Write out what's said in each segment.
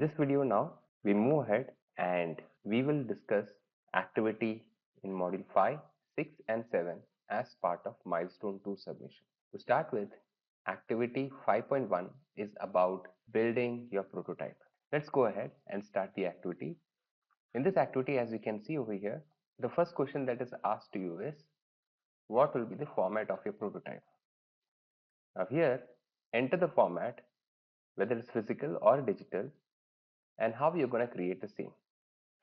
this video now, we move ahead and we will discuss activity in module 5, 6 and 7 as part of milestone 2 submission. To start with, activity 5.1 is about building your prototype. Let's go ahead and start the activity. In this activity, as you can see over here, the first question that is asked to you is, what will be the format of your prototype? Now here, enter the format, whether it's physical or digital, and how you're going to create the same.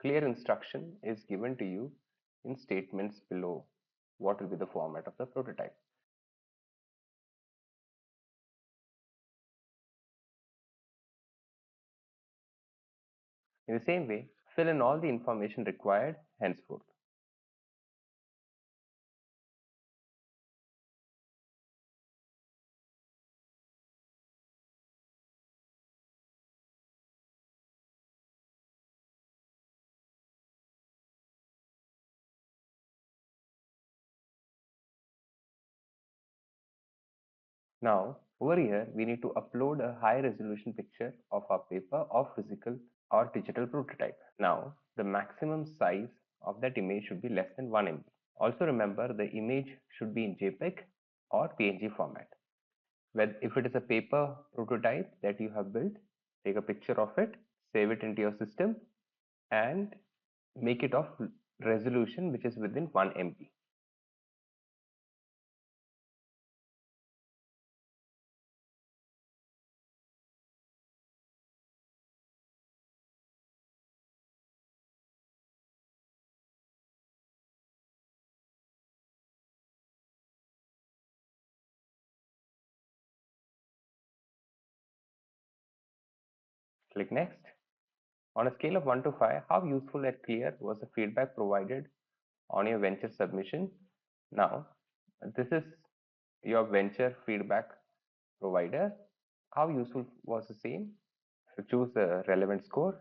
Clear instruction is given to you in statements below what will be the format of the prototype. In the same way, fill in all the information required henceforth. Now, over here, we need to upload a high resolution picture of our paper or physical or digital prototype. Now, the maximum size of that image should be less than 1 MB. Also remember, the image should be in JPEG or PNG format. If it is a paper prototype that you have built, take a picture of it, save it into your system, and make it of resolution which is within 1 MB. Click next. On a scale of 1 to 5, how useful and clear was the feedback provided on your venture submission? Now, this is your venture feedback provider. How useful was the same? So choose the relevant score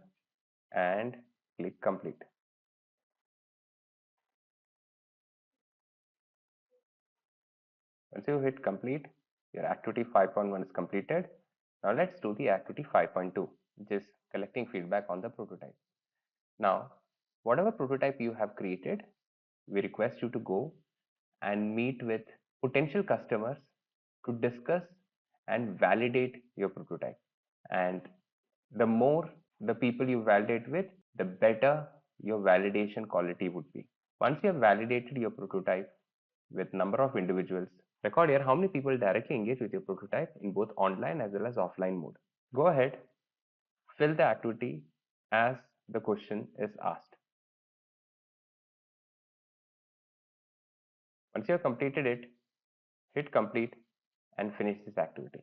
and click complete. Once you hit complete, your activity 5.1 is completed. Now let's do the activity 5.2, which is collecting feedback on the prototype. Now, whatever prototype you have created, we request you to go and meet with potential customers to discuss and validate your prototype. And the more the people you validate with, the better your validation quality would be. Once you have validated your prototype with number of individuals, record here how many people directly engage with your prototype in both online as well as offline mode. Go ahead, fill the activity as the question is asked. Once you have completed it, hit complete and finish this activity.